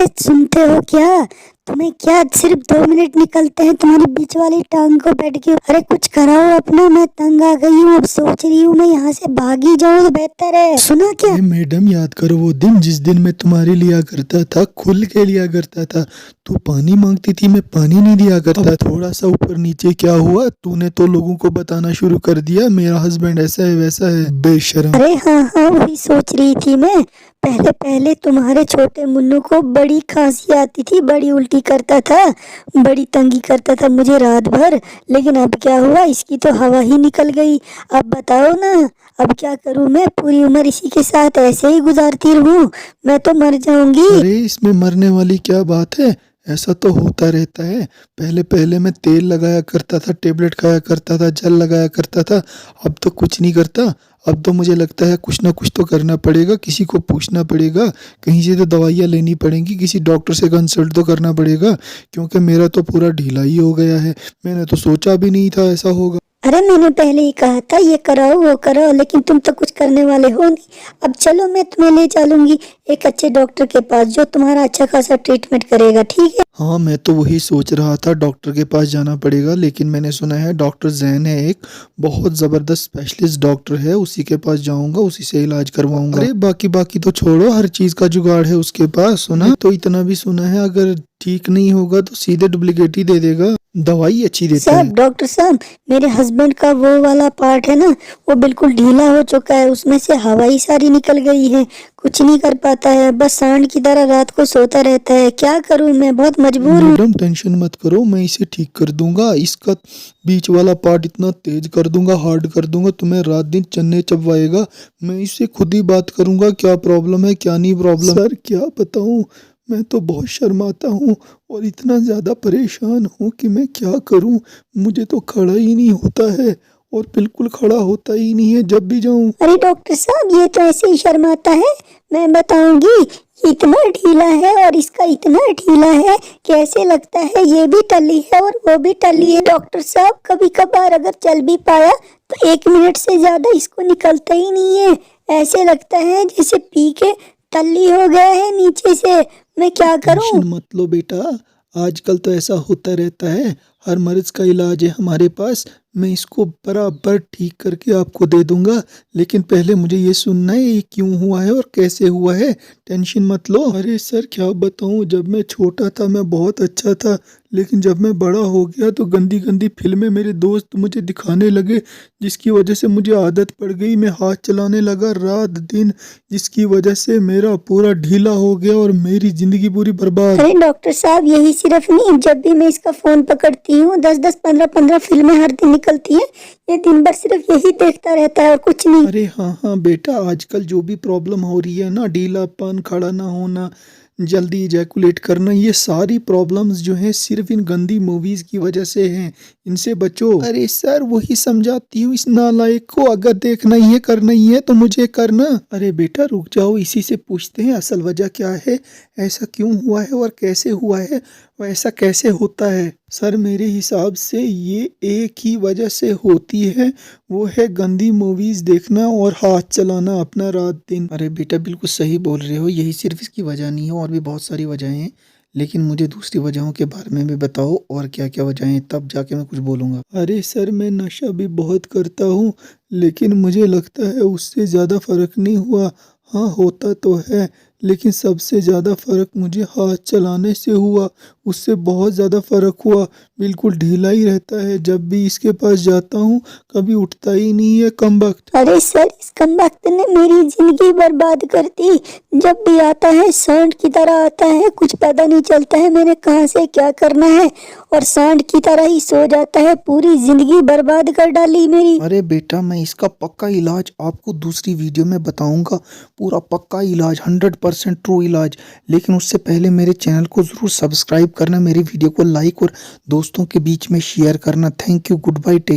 अरे सुनते हो क्या? तुम्हें क्या सिर्फ 2 मिनट निकलते हैं तुम्हारी बीच वाली टांग को बैठ के? अरे कुछ कराओ अपना, मैं तंग आ गई हूँ। अब सोच रही हूँ मैं यहाँ से भागी जाऊँ तो बेहतर है। सुना क्या? अरे मैडम, याद करो वो दिन जिस दिन मैं तुम्हारे लिया करता था, खुल के लिया करता था। तू पानी मांगती थी, मैं पानी नहीं दिया करता। थोड़ा सा ऊपर नीचे क्या हुआ, तूने तो लोगों को बताना शुरू कर दिया मेरा हस्बैंड ऐसा है वैसा है, बेशरम। अरे हाँ हाँ, वही सोच रही थी मैं। पहले पहले तुम्हारे छोटे मुन्नू को बड़ी खांसी आती थी, बड़ी उल्टी करता था, बड़ी तंगी करता था मुझे रात भर। लेकिन अब क्या हुआ, इसकी तो हवा ही निकल गई। अब बताओ ना, अब क्या करूं मैं? पूरी उम्र इसी के साथ ऐसे ही गुजारती रहूं? मैं तो मर जाऊंगी। अरे इसमें मरने वाली क्या बात है, ऐसा तो होता रहता है। पहले पहले मैं तेल लगाया करता था, टेबलेट खाया करता था, जल लगाया करता था। अब तो कुछ नहीं करता। अब तो मुझे लगता है कुछ ना कुछ तो करना पड़ेगा, किसी को पूछना पड़ेगा, कहीं से तो दवाइयाँ लेनी पड़ेंगी, किसी डॉक्टर से कंसल्ट तो करना पड़ेगा, क्योंकि मेरा तो पूरा ढीला ही हो गया है। मैंने तो सोचा भी नहीं था ऐसा होगा। अरे मैंने पहले ही कहा था ये कराओ वो कराओ, लेकिन तुम तो कुछ करने वाले हो नहीं। अब चलो मैं तुम्हें ले चलूंगी एक अच्छे डॉक्टर के पास जो तुम्हारा अच्छा खासा ट्रीटमेंट करेगा, ठीक है? हाँ, मैं तो वही सोच रहा था, डॉक्टर के पास जाना पड़ेगा। लेकिन मैंने सुना है डॉक्टर जैन है एक, बहुत ज़बरदस्त स्पेशलिस्ट डॉक्टर है, उसी के पास जाऊंगा, उसी से इलाज करवाऊंगा। अरे बाकी बाकी तो छोड़ो, हर चीज़ का जुगाड़ है उसके पास। सुना तो इतना भी सुना है, अगर ठीक नहीं होगा तो सीधे डुप्लीकेट ही दे देगा, दवाई अच्छी देता है। साहब, डॉक्टर साहब, मेरे हस्बैंड का वो वाला पार्ट है ना, वो बिल्कुल ढीला हो चुका है, उसमें से हवा ही सारी निकल गई है। कुछ नहीं कर पाता है, बस सांड की तरह रात को सोता रहता है। क्या करूं मैं, बहुत मजबूर हूँ। मैडम टेंशन मत करो, मैं इसे ठीक कर दूंगा। इसका बीच वाला पार्ट इतना तेज कर दूंगा, हार्ड कर दूंगा, तुम्हें रात दिन चन्ने चबवाएगा। मैं इससे खुद ही बात करूंगा क्या प्रॉब्लम है क्या नहीं प्रॉब्लम। सर क्या बताऊं, मैं तो बहुत शर्माता हूँ और इतना ज़्यादा परेशान हूँ कि मैं क्या करूँ। मुझे तो खड़ा ही नहीं होता है, और बिल्कुल खड़ा होता ही नहीं है जब भी जाऊँ। अरे डॉक्टर साहब, ये तो ऐसे ही शर्माता है। मैं बताऊंगी, इतना ढीला है और इसका इतना ढीला है कि ऐसे लगता है ये भी टल्ली है और वो भी टल्ली है। डॉक्टर साहब, कभी कभार अगर चल भी पाया तो 1 मिनट से ज्यादा इसको निकलता ही नहीं है। ऐसे लगता है जैसे पी के टल्ली हो गया है नीचे से। मैं क्या करूं? टेंशन मत लो बेटा, आजकल तो ऐसा होता रहता है, हर मर्ज का इलाज है हमारे पास। मैं इसको बराबर ठीक करके आपको दे दूंगा। लेकिन पहले मुझे ये सुनना है ये क्यों हुआ है और कैसे हुआ है। टेंशन मत लो। अरे सर क्या बताऊं, जब मैं छोटा था मैं बहुत अच्छा था, लेकिन जब मैं बड़ा हो गया तो गंदी गंदी फिल्में मेरे दोस्त मुझे दिखाने लगे, जिसकी वजह से मुझे आदत पड़ गई, मैं हाथ चलाने लगा रात दिन, जिसकी वजह से मेरा पूरा ढीला हो गया और मेरी जिंदगी पूरी बर्बाद। अरे डॉक्टर साहब, यही सिर्फ नहीं, जब भी मैं इसका फोन पकड़ती हूँ 10-10 15-15 फिल्में हर दिन निकलती हैं। ये दिन भर सिर्फ यही देखता रहता है और कुछ नहीं। अरे हाँ हाँ बेटा, आजकल जो भी प्रॉब्लम हो रही है ना, ढीलापन, खड़ा ना होना, जल्दी इजैकुलेट करना, ये सारी प्रॉब्लम्स जो हैं सिर्फ इन गंदी मूवीज की वजह से हैं। इनसे बचो। अरे सर वही समझाती हूँ इस नालायक को, अगर देखना ही है करना ही है तो मुझे करना। अरे बेटा रुक जाओ, इसी से पूछते हैं असल वजह क्या है, ऐसा क्यों हुआ है और कैसे हुआ है, और ऐसा कैसे होता है। सर मेरे हिसाब से ये एक ही वजह से होती है, वो है गंदी मूवीज देखना और हाथ चलाना अपना रात दिन। अरे बेटा बिल्कुल सही बोल रहे हो, यही सिर्फ इसकी वजह नहीं है, और भी बहुत सारी वजहें हैं। लेकिन मुझे दूसरी वजहों के बारे में भी बताओ, और क्या क्या वजहें हैं, तब जाके मैं कुछ बोलूँगा। अरे सर मैं नशा भी बहुत करता हूँ, लेकिन मुझे लगता है उससे ज़्यादा फ़र्क नहीं हुआ। हाँ होता तो है, लेकिन सबसे ज़्यादा फ़र्क मुझे हाथ चलाने से हुआ, उससे बहुत ज़्यादा फ़र्क हुआ। बिल्कुल ढीला ही रहता है, जब भी इसके पास जाता हूँ कभी उठता ही नहीं है कमबख्त। अरे सर, इस कमबख्त ने मेरी जिंदगी बर्बाद कर दी। जब भी आता है सांड की तरह आता है, कुछ पता नहीं चलता है मैंने कहाँ से क्या करना है, और सांड की तरह ही सो जाता है। पूरी जिंदगी बर्बाद कर डाली मेरी। अरे बेटा मैं इसका पक्का इलाज आपको दूसरी वीडियो में बताऊंगा, पूरा पक्का इलाज, 100% ट्रू इलाज। लेकिन उससे पहले मेरे चैनल को ज़रूर सब्सक्राइब करना, मेरी वीडियो को लाइक और दोस्तों के बीच में शेयर करना। Thank you, good bye, take